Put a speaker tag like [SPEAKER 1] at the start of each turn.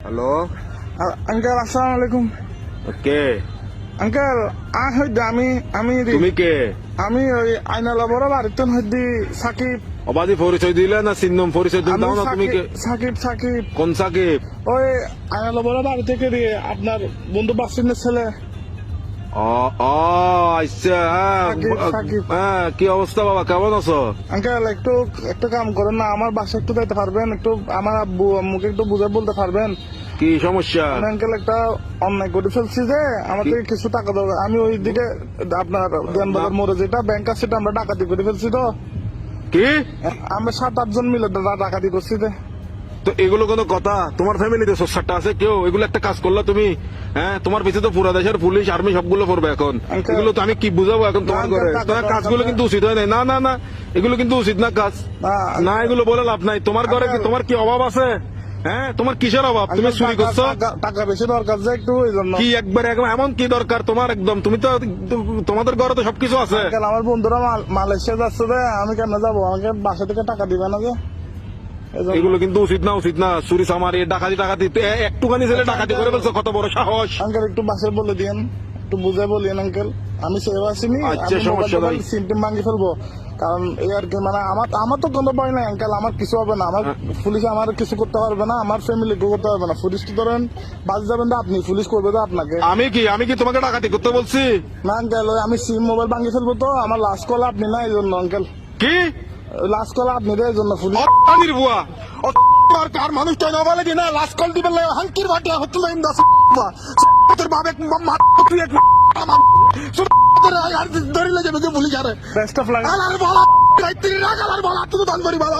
[SPEAKER 1] Hello
[SPEAKER 2] uncle আসসালামু আলাইকুম।
[SPEAKER 1] কে
[SPEAKER 2] uncle হইতে আমি
[SPEAKER 1] তুমি কে
[SPEAKER 2] আমি ওই আইনালা বড় বাড়িতে হইতে সাকিব।
[SPEAKER 1] অবাধি পরিচয় দিলে না চিহ্নম পরিচয় দিন দাও না তুমি কে
[SPEAKER 2] সাকিব সাকিব
[SPEAKER 1] কোন সাকিব
[SPEAKER 2] ওই আইনালা বড় বাড়ি থেকে দিয়ে আপনার বন্ধু বাসিনের ছেলে।
[SPEAKER 1] ও ও আচ্ছা
[SPEAKER 2] সাকিব।
[SPEAKER 1] হ্যাঁ কি অবস্থা বাবা কেমন আছো?
[SPEAKER 2] আঙ্কেল একটু কাম করেন না, আমার বাসা একটু দিতে পারবেন? একটু আমার আব্বু আম্মুকে একটু বুঝে বলতে পারবেন?
[SPEAKER 1] কি সমস্যা?
[SPEAKER 2] আঙ্কেল একটা অন্যায় করে ফেলছি যে আমার থেকে কিছু টাকা দেবো। আমি ওই দিকে আপনার দেনবাজার মোড়ে যেটা ব্যাংক আছে সেটা আমরা ডাকাতি করে ফেলছি। তো
[SPEAKER 1] কি
[SPEAKER 2] আমরা 7-8 জন মিলে ডাকাতি করছি।
[SPEAKER 1] তো এগুলো কোনো কথা? তোমার ফ্যামিলিতে সোসারটা আছে কেউ? এগুলো একটা কাজ করলা তুমি? হ্যাঁ তোমার পিছিয়ে তো পুরা দেশের পুলিশ আর্মি সবগুলো পড়বে এখন।
[SPEAKER 2] Uncle,
[SPEAKER 1] এগুলো তো আমি কি বুঝাবো এখন তোমার
[SPEAKER 2] না,
[SPEAKER 1] ঘরে?
[SPEAKER 2] uncle,
[SPEAKER 1] তোমার
[SPEAKER 2] টাকা
[SPEAKER 1] কাজগুলো
[SPEAKER 2] দরকার
[SPEAKER 1] কিন্তু উচিত হয় নাই। না না না এগুলো কিন্তু উচিত না কাজ। না এগুলো বলে লাভ নাই। তোমার ঘরে কি
[SPEAKER 2] Uncle,
[SPEAKER 1] তোমার কি অভাব আছে? হ্যাঁ তোমার কিসের অভাব? তুমি চুরি করছো?
[SPEAKER 2] টাকা বেশি দরকার যে একটু ওই জন্য।
[SPEAKER 1] কি একবার এমন কি দরকার তোমার? একদম তুমি তো তোমাদের ঘরে তো সবকিছু আছে।
[SPEAKER 2] Uncle, আমার বন্ধুরা মালয়েশিয়া যাচ্ছে যে আমি কেমনে যাবো? আমাকে বাসা থেকে টাকা দিবে না যে এজন্য।
[SPEAKER 1] এগুলো কিন্তু উচিত না চুরি চামারি ডাকাতি একটুখানি ছেলে ডাকাতি করে ফেলছো, কত বড় সাহস!
[SPEAKER 2] আঙ্কেল একটু বাসে বলে দিয়েন, একটু বুঝে বলিয়েন আঙ্কেল। আমি সেভ আসিনি,
[SPEAKER 1] আচ্ছা, সমস্যা নাই।
[SPEAKER 2] সিমটিম ভাঙি ফেলবো। কারণ এই আর কি মানে আমার তো কোনো ভয় নাই আঙ্কেল, আমার কিছু হবে না। আমার পুলিশ আমার কিছু করতে পারবে না, আমার ফ্যামিলি করতে পারবে না। পুলিশ তো ধরেন বাস যাবেন তো আপনি, পুলিশ করবে তো আপনাকে।
[SPEAKER 1] আমি কি তোমাকে ডাকাতি করতে বলছি?
[SPEAKER 2] না আঙ্কেল, ওই আমি সিম মোবাইল ভাঙি ফেলবো তো আমার লাস্ট কল আপনি না এই জন্য আঙ্কেল।
[SPEAKER 1] কি
[SPEAKER 2] লাস্ট কল আপনি এই জন্য পুলিশ।
[SPEAKER 1] অত্যাধিক বুয়া আর কার মানুষ চাই না বলে না লাস্ট কল দিবেন হাঙ্কির বাটিয়া হচ্ছে না ইন্দা তোর বাবে তুই এক ধরিলে যাবে পুলিশ আরে
[SPEAKER 2] বেস্ট অফ লাক।
[SPEAKER 1] আলার বলা রাইতে রাগালার বলা তুই দান করি বলা